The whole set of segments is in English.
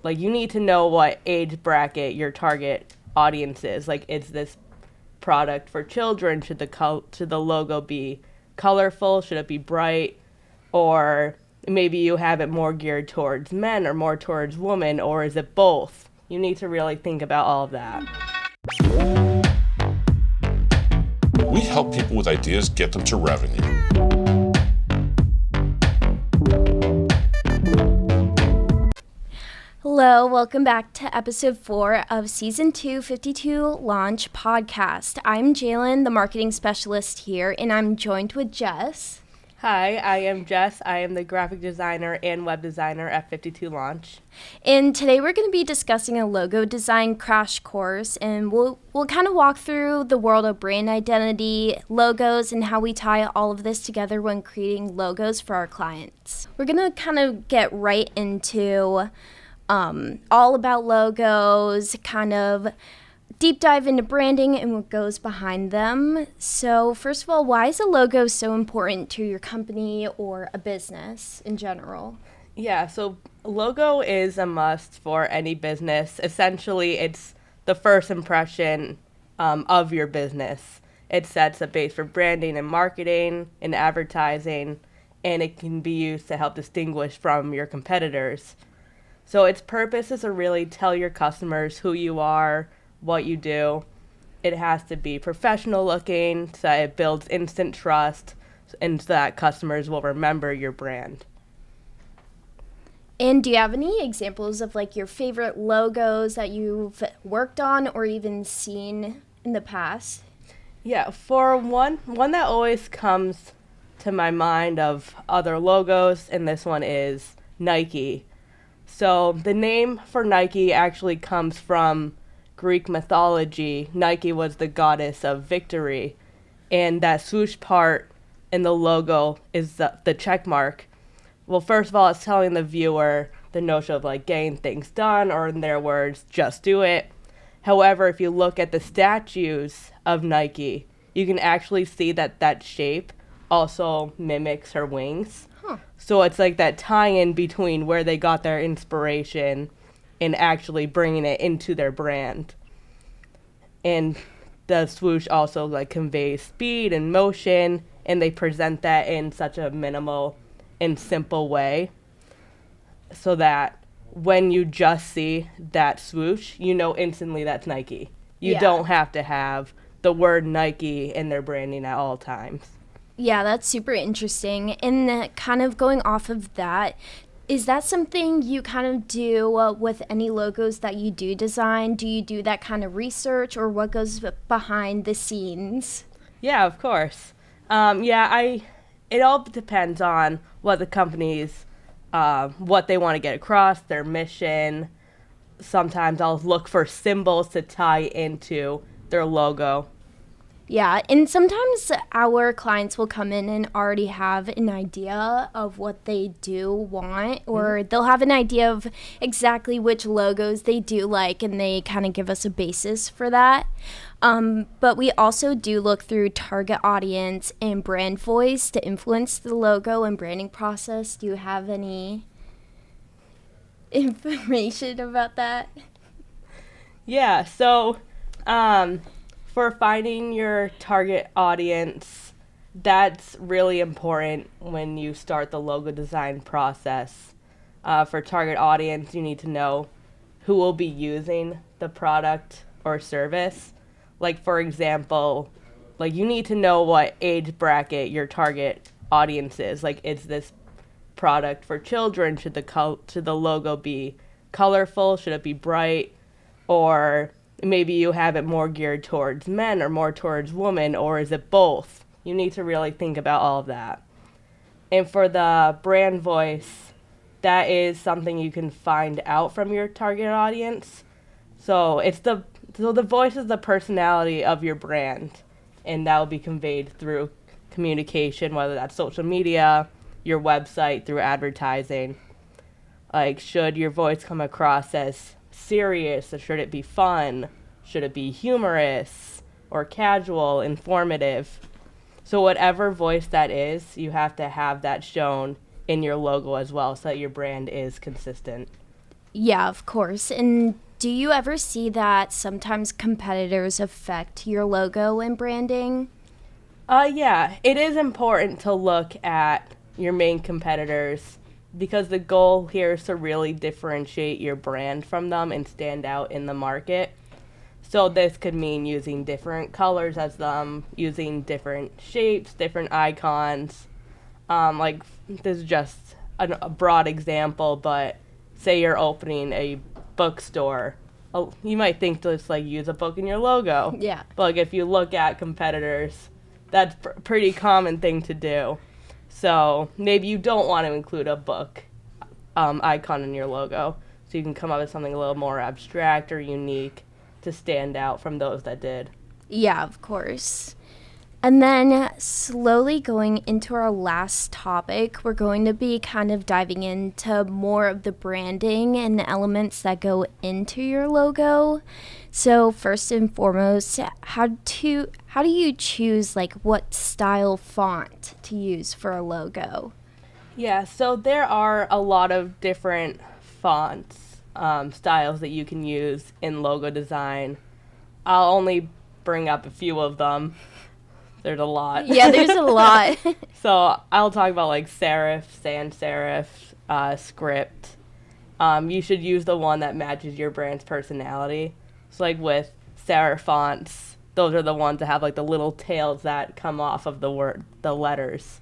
Like, you need to know what age bracket your target audience is. Like, is this product for children? Should the logo be colorful? Should it be bright? Or maybe you have it more geared towards men or more towards women, or is it both? You need to really think about all of that. We help people with ideas get them to revenue. Hello, welcome back to episode 4 of season 2, 52Launch podcast. I'm Jalen, the marketing specialist here, and I'm joined with Jess. Hi, I am Jess. I am the graphic designer and web designer at 52Launch. And today we're going to be discussing a logo design crash course, and we'll kind of walk through the world of brand identity, logos, and how we tie all of this together when creating logos for our clients. We're going to kind of get right into all about logos, kind of deep dive into branding and what goes behind them. So first of all, why is a logo so important to your company or a business in general? Yeah, so logo is a must for any business. Essentially, it's the first impression of your business. It sets a base for branding and marketing and advertising, and it can be used to help distinguish from your competitors. So its purpose is to really tell your customers who you are, what you do. It has to be professional looking so that it builds instant trust and so that customers will remember your brand. And do you have any examples of like your favorite logos that you've worked on or even seen in the past? Yeah, for one that always comes to my mind of other logos, and this one is Nike. So the name for Nike actually comes from Greek mythology. Nike was the goddess of victory, and that swoosh part in the logo is the check mark. Well, first of all, it's telling the viewer the notion of like getting things done, or in their words, just do it. However, if you look at the statues of Nike, you can actually see that shape also mimics her wings. So it's like that tie-in between where they got their inspiration and actually bringing it into their brand. And the swoosh also like conveys speed and motion, and they present that in such a minimal and simple way so that when you just see that swoosh, you know instantly that's Nike. You don't have to have the word Nike in their branding at all times. Yeah, that's super interesting. And kind of going off of that, is that something you kind of do with any logos that you do design? Do you do that kind of research, or what goes behind the scenes? Yeah, of course. It all depends on what the company's, what they want to get across, their mission. Sometimes I'll look for symbols to tie into their logo. Yeah, and sometimes our clients will come in and already have an idea of what they do want, or they'll have an idea of exactly which logos they do like, and they kind of give us a basis for that. But we also do look through target audience and brand voice to influence the logo and branding process. Do you have any information about that? Yeah, so for finding your target audience, that's really important when you start the logo design process. For target audience, you need to know who will be using the product or service. Like, for example, like you need to know what age bracket your target audience is. Like, is this product for children? Should the logo be colorful? Should it be bright? Or maybe you have it more geared towards men or more towards women, or is it both? You need to really think about all of that. And for the brand voice, that is something you can find out from your target audience. So the voice is the personality of your brand, and that will be conveyed through communication, whether that's social media, your website, through advertising. Like, should your voice come across as serious, or should it be fun? Should it be humorous or casual, informative? So whatever voice that is, you have to have that shown in your logo as well so that your brand is consistent. Yeah, of course. And do you ever see that sometimes competitors affect your logo and branding? Yeah, it is important to look at your main competitors because the goal here is to really differentiate your brand from them and stand out in the market. So this could mean using different colors as them, using different shapes, different icons. Like this is just a broad example, but say you're opening a bookstore, you might think to just like use a book in your logo. Yeah. But like if you look at competitors, that's a pretty common thing to do. So maybe you don't want to include a book icon in your logo. So you can come up with something a little more abstract or unique to stand out from those that did. Yeah, of course. And then slowly going into our last topic, we're going to be kind of diving into more of the branding and the elements that go into your logo. So first and foremost, how do you choose like what style font to use for a logo? Yeah, so there are a lot of different fonts, styles that you can use in logo design. I'll only bring up a few of them. There's a lot. Yeah, there's a lot. So I'll talk about like serif, sans serif, script. You should use the one that matches your brand's personality. So like with serif fonts, those are the ones that have like the little tails that come off of the letters.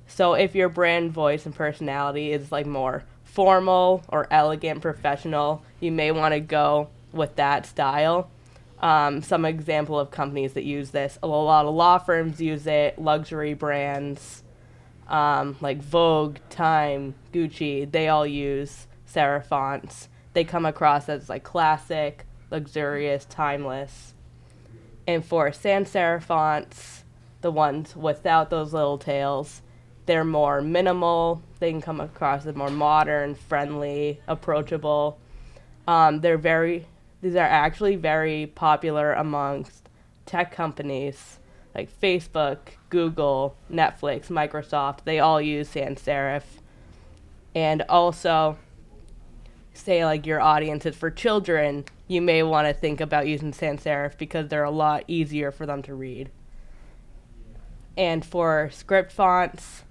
So if your brand voice and personality is like more formal or elegant, professional, you may want to go with that style. Some example of companies that use this, a lot of law firms use it, luxury brands like Vogue, Time, Gucci, they all use serif fonts. They come across as like classic, luxurious, timeless. And for sans serif fonts, the ones without those little tails, they're more minimal. They can come across as more modern, friendly, approachable. These are actually very popular amongst tech companies like Facebook, Google, Netflix, Microsoft. They all use sans serif. And also, say like your audience is for children, you may want to think about using sans serif because they're a lot easier for them to read. And for script fonts,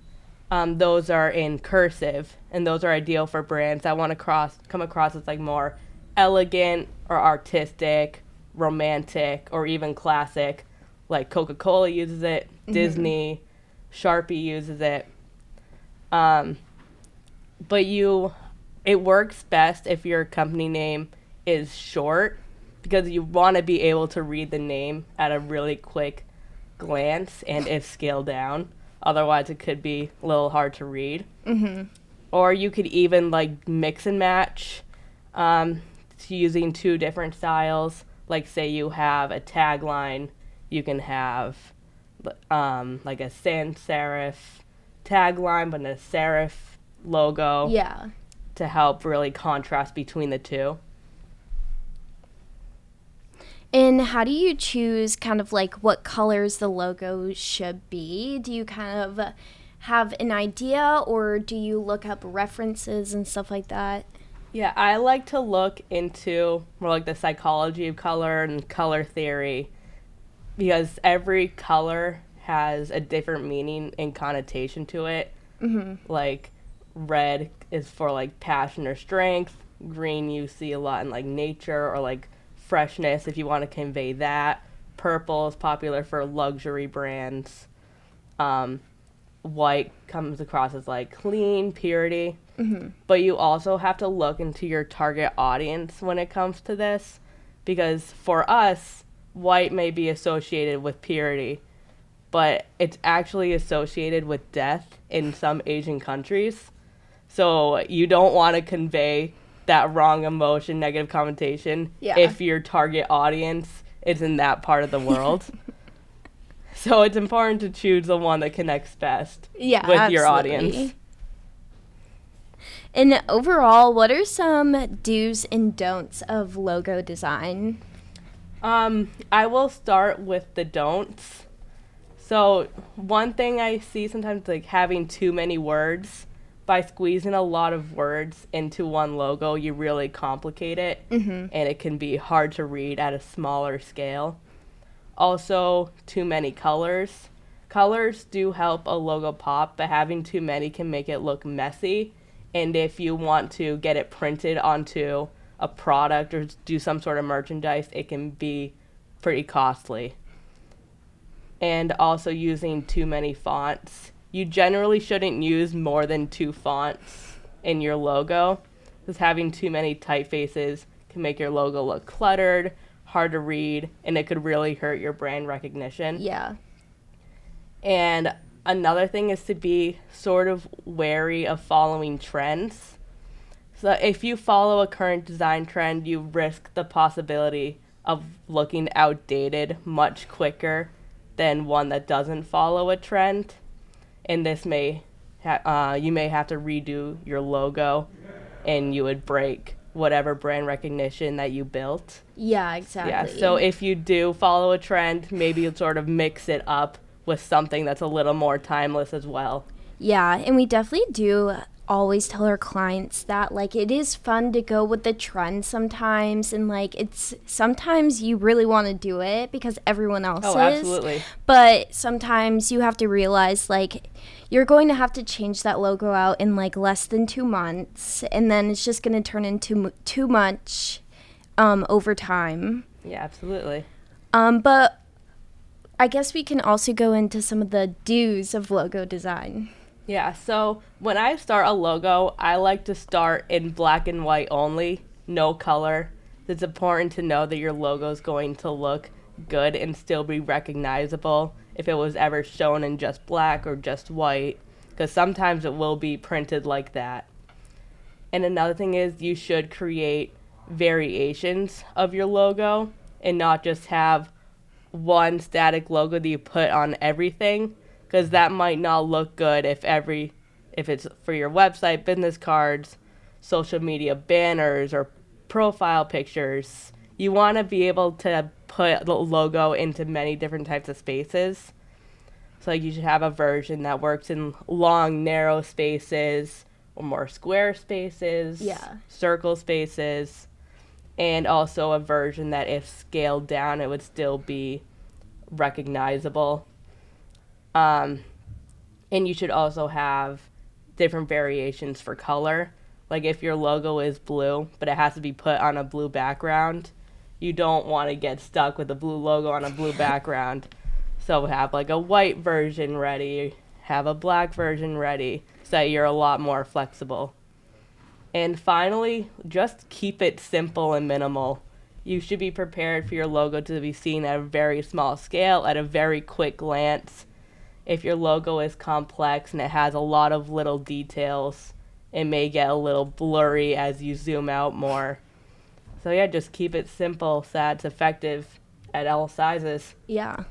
those are in cursive, and those are ideal for brands that want to come across as like more elegant or artistic, romantic, or even classic. Like Coca-Cola uses it, Disney, Sharpie uses it. But it works best if your company name is short because you want to be able to read the name at a really quick glance and if scaled down. Otherwise, it could be a little hard to read. Or you could even like mix and match using two different styles. Like say you have a tagline, you can have like a sans serif tagline but a serif logo. Yeah. To help really contrast between the two. And how do you choose kind of like what colors the logo should be? Do you kind of have an idea or do you look up references and stuff like that? Yeah, I like to look into more like the psychology of color and color theory because every color has a different meaning and connotation to it. Like red is for like passion or strength. Green you see a lot in like nature or like freshness if you want to convey that. Purple is popular for luxury brands. White comes across as like clean, purity. But you also have to look into your target audience when it comes to this because for us, white may be associated with purity, but it's actually associated with death in some Asian countries. So you don't want to convey that wrong emotion, negative connotation, if your target audience is in that part of the world. So it's important to choose the one that connects best with your audience. And overall, what are some do's and don'ts of logo design? I will start with the don'ts. So one thing I see sometimes like having too many words by squeezing a lot of words into one logo, you really complicate it, and it can be hard to read at a smaller scale. Also, too many colors. Colors do help a logo pop, but having too many can make it look messy. And if you want to get it printed onto a product or do some sort of merchandise, it can be pretty costly. And also using too many fonts. You generally shouldn't use more than 2 fonts in your logo, because having too many typefaces can make your logo look cluttered, hard to read, and it could really hurt your brand recognition. Yeah. And another thing is to be sort of wary of following trends. So if you follow a current design trend, you risk the possibility of looking outdated much quicker than one that doesn't follow a trend. And this may you may have to redo your logo, and you would break whatever brand recognition that you built. Yeah, exactly. Yeah, so if you do follow a trend, maybe you'd sort of mix it up with something that's a little more timeless as well. Yeah, and we definitely do always tell our clients that, like, it is fun to go with the trend sometimes, and like it's sometimes you really want to do it because everyone else is. Absolutely. But sometimes you have to realize, like, you're going to have to change that logo out in like less than 2 months, and then it's just going to turn into too much over time. Yeah, absolutely. But I guess we can also go into some of the do's of logo design. Yeah, so when I start a logo, I like to start in black and white only, no color. It's important to know that your logo is going to look good and still be recognizable if it was ever shown in just black or just white, because sometimes it will be printed like that. And another thing is you should create variations of your logo and not just have one static logo that you put on everything, because that might not look good if it's for your website, business cards, social media banners, or profile pictures. You want to be able to put the logo into many different types of spaces. So you should have a version that works in long, narrow spaces, or more square spaces, circle spaces, and also a version that if scaled down, it would still be recognizable. And you should also have different variations for color. Like if your logo is blue, but it has to be put on a blue background, you don't want to get stuck with a blue logo on a blue background. So have like a white version ready, have a black version ready, so that you're a lot more flexible. And finally, just keep it simple and minimal. You should be prepared for your logo to be seen at a very small scale, at a very quick glance. If your logo is complex and it has a lot of little details, it may get a little blurry as you zoom out more. So yeah, just keep it simple so that it's effective at all sizes. Yeah.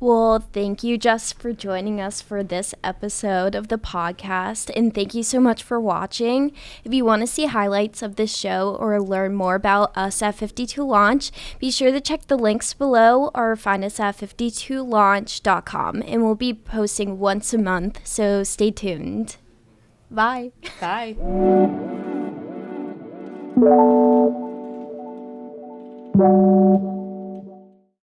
Well, thank you, Jess, for joining us for this episode of the podcast, and thank you so much for watching. If you want to see highlights of this show or learn more about us at 52Launch, be sure to check the links below or find us at 52launch.com, and we'll be posting once a month, so stay tuned. Bye. Bye.